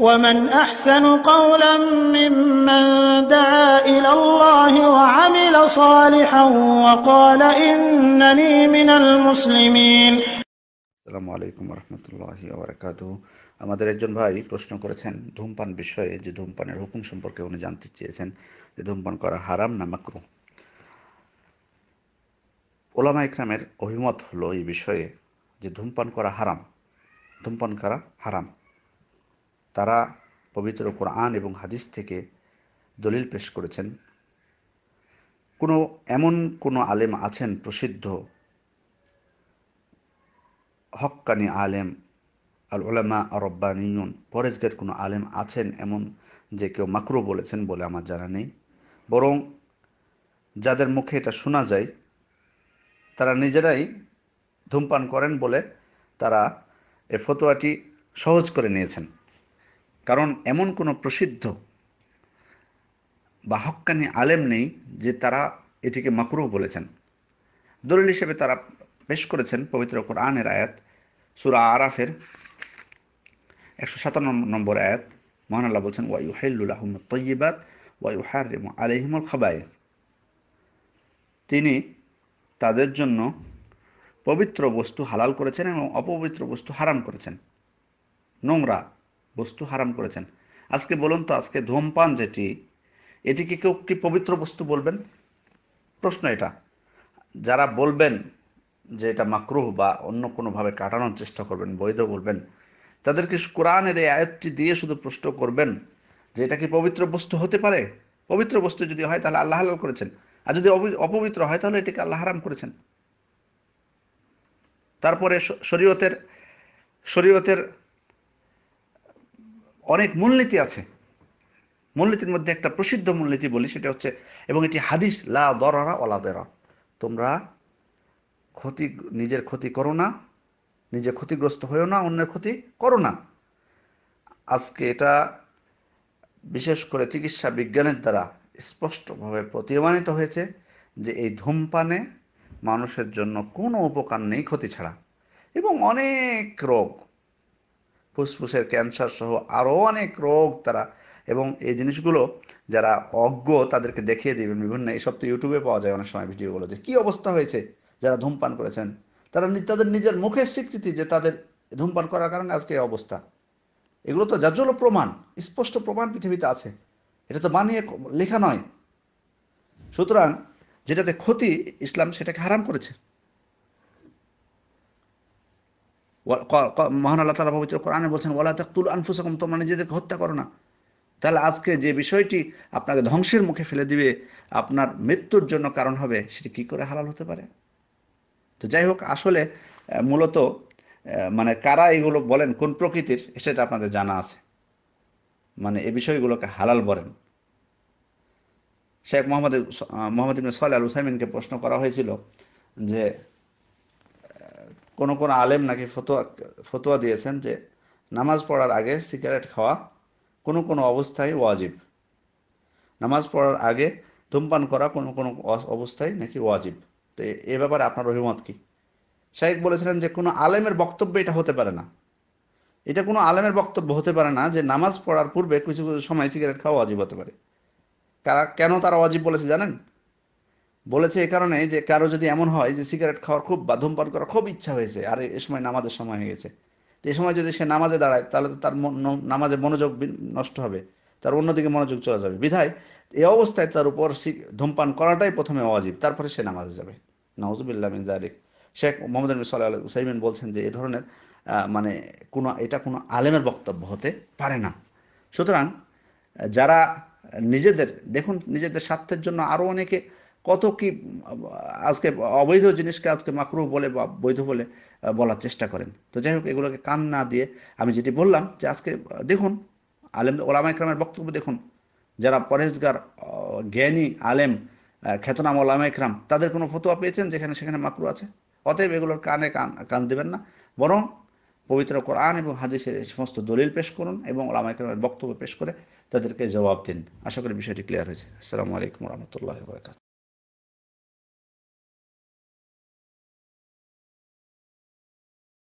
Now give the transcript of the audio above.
ومن أحسن قولا ممن دعا إلى الله وعمل صالحا وقال إنني من المسلمين. আসসালামু আলাইকুম রহমতুল্লাহি ওয়া বারাকাতুহু। আমাদের একজন ভাই প্রশ্ন করেছেন ধূমপান বিষয়ে, যে ধূমপানের হুকুম সম্পর্কে উনি জানতে চেয়েছেন যে ধূমপান করা হারাম না মাকরুহ। ওলামা ইকরামের অভিমত হলো এই বিষয়ে যে ধূমপান করা হারাম, ধূমপান করা হারাম। তারা পবিত্র কোরআন এবং হাদিস থেকে দলিল পেশ করেছেন। এমন কোনো আলেম আছেন প্রসিদ্ধ হক্কানি আলেম, আল উলামা আর রব্বানিয়ুন, পরেজগার কোনো আলেম আছেন এমন যে কেউ মাকরুহ বলেছেন বলে আমার জানা নেই। বরং যাদের মুখে এটা শোনা যায় তারা নিজেরাই ধূমপান করেন বলে তারা এই ফতোয়াটি সহজ করে নিয়েছেন। কারণ এমন কোনো প্রসিদ্ধ বা হক্কানি আলেম নেই যে তারা এটিকে মাকরুহ বলেছেন। দলিল হিসেবে তারা পেশ করেছেন পবিত্র কোরআনের আয়াত, সূরা আরাফের 157 নম্বর আয়াত। মহান আল্লাহ বলছেন, ওয়া ইউহিল্লু লাহুমুত তাইয়্যিবাত ওয়া ইউহাররিমু আলাইহিমুল খাবায়েথ। তিনি তাদের জন্য পবিত্র বস্তু হালাল করেছেন এবং অপবিত্র বস্তু হারাম করেছেন, নোংরা বস্তু হারাম করেছেন। আজকে বলুন তো, আজকে ধূমপান এটিকে কেউ কি পবিত্র বস্তু বলবেন? প্রশ্ন এটা। যারা বলবেন যে এটা মাকরুহ বা অন্য কোনোভাবে কাটানোর চেষ্টা করবেন, বৈধ বলবেন, তাদেরকে কোরআনের এই আয়াতটি দিয়ে শুধু প্রশ্ন করবেন যে এটা কি পবিত্র বস্তু হতে পারে? পবিত্র বস্তু যদি হয় তাহলে আল্লাহ হালাল করেছেন, আর যদি অপবিত্র হয় তাহলে এটাকে আল্লাহ হারাম করেছেন। তারপরে শরীয়তের অনেক মূলনীতি আছে। মূলনীতির মধ্যে একটা প্রসিদ্ধ মূলনীতি বলি, সেটা হচ্ছে, এবং এটি হাদিস, লা দরারা ওয়ালা দিরার। তোমরা নিজের ক্ষতি করো না, নিজে ক্ষতিগ্রস্ত হয়েও না, অন্যের ক্ষতি করো না। আজকে এটা বিশেষ করে চিকিৎসা বিজ্ঞানের দ্বারা স্পষ্টভাবে প্রতীয়মানিত হয়েছে যে এই ধূমপানে মানুষের জন্য কোনো উপকার নেই ক্ষতি ছাড়া, এবং অনেক রোগ, ফুসফুসের ক্যান্সার সহ আরও অনেক রোগ তারা, এবং এই জিনিসগুলো যারা অজ্ঞ তাদেরকে দেখিয়ে দিবেন বিভিন্ন, এইসব তো ইউটিউবে পাওয়া যায় অনেক সময় ভিডিওগুলো, যে কী অবস্থা হয়েছে যারা ধূমপান করেছেন। তারা তাদের নিজের মুখের স্বীকৃতি যে তাদের ধূমপান করার কারণে আজকে এই অবস্থা। এগুলো তো জাজ্জল প্রমাণ, স্পষ্ট প্রমাণ পৃথিবীতে আছে, এটা তো বানিয়ে লেখা নয়। সুতরাং যেটাতে ক্ষতি, ইসলাম সেটাকে হারাম করেছে। মহান আল্লাহ তাআলা পবিত্র কোরআনে বলছেন, ওয়ালা তাকতুলু আনফুসাকুম, তোমরা নিজেদেরকে হত্যা করো না। তাহলে আজকে যে বিষয়টি আপনাকে ধ্বংসের মুখে ফেলে দিবে, আপনার মৃত্যুর জন্য কারণ হবে, সেটি কি করে হালাল হতে পারে? তো যাই হোক, আসলে মূলত মানে কারা এগুলো বলেন, কোন প্রকৃতির, সেটা আপনাদের জানা আছে, মানে এই বিষয়গুলোকে হালাল বলেন। শেখ মোহাম্মদ ইবনে সালেহ আল উসাইমিনকে প্রশ্ন করা হয়েছিল যে কোন আলেম নাকি ফতোয়া দিয়েছেন যে নামাজ পড়ার আগে সিগারেট খাওয়া কোনো অবস্থায় ওয়াজিব, নামাজ পড়ার আগে ধূমপান করা কোনো অবস্থায় নাকি ওয়াজিব। তো এ ব্যাপারে আপনার অভিমত কি? শেখ বলেছিলেন যে কোনো আলেমের বক্তব্য এটা হতে পারে না, এটা কোনো আলেমের বক্তব্য হতে পারে না যে নামাজ পড়ার পূর্বে কিছু কিছু সময় সিগারেট খাওয়া ওয়াজিব হতে পারে। কেন তারা ওয়াজিব বলেছে জানেন? বলেছে এই কারণে যে কারো যদি এমন হয় যে সিগারেট খাওয়ার খুব বা ধূমপান করার খুব ইচ্ছা হয়েছে, আর এ সময় নামাজের সময় হয়ে গেছে, তো এই সময় যদি সে নামাজে দাঁড়ায় তাহলে তো তার নামাজে মনোযোগ নষ্ট হবে, তার অন্যদিকে মনোযোগ চলে যাবে। বিধায় এই অবস্থায় তার উপর ধূমপান করাটাই প্রথমে ওয়াজিব, তারপরে সে নামাজে যাবে। নাউজুবিল্লাহ মিন যালিক। শেখ মোহাম্মদ বিন সালেহ আল উসাইমিন বলছেন যে এ ধরনের মানে এটা কোনো আলেমের বক্তব্য হতে পারে না। সুতরাং যারা দেখুন নিজেদের স্বার্থের জন্য আরো অনেকে কত কি আজকে অবৈধ জিনিসকে আজকে মাকরুহ বলে বা বৈধ বলে বলার চেষ্টা করেন। তো যাই হোক, এগুলোকে কান না দিয়ে আমি যেটি বললাম যে আজকে দেখুন ওলামা ইকরামের বক্তব্য দেখুন, যারা পরহেজগার জ্ঞানী আলেম খ্যাতনাম ওলামা ইকরাম, তাদের কোনো ফতোয়া পেয়েছেন যেখানে সেখানে মাকরুহ আছে? অতএব এগুলোর কান দেবেন না, বরং পবিত্র কোরআন এবং হাদিসের এই সমস্ত দলিল পেশ করুন এবং ওলামা ইকরামের বক্তব্য পেশ করে তাদেরকে জবাব দিন। আশা করি বিষয়টি ক্লিয়ার হয়েছে। আসসালামু আলাইকুম রহমতুল্লাহ।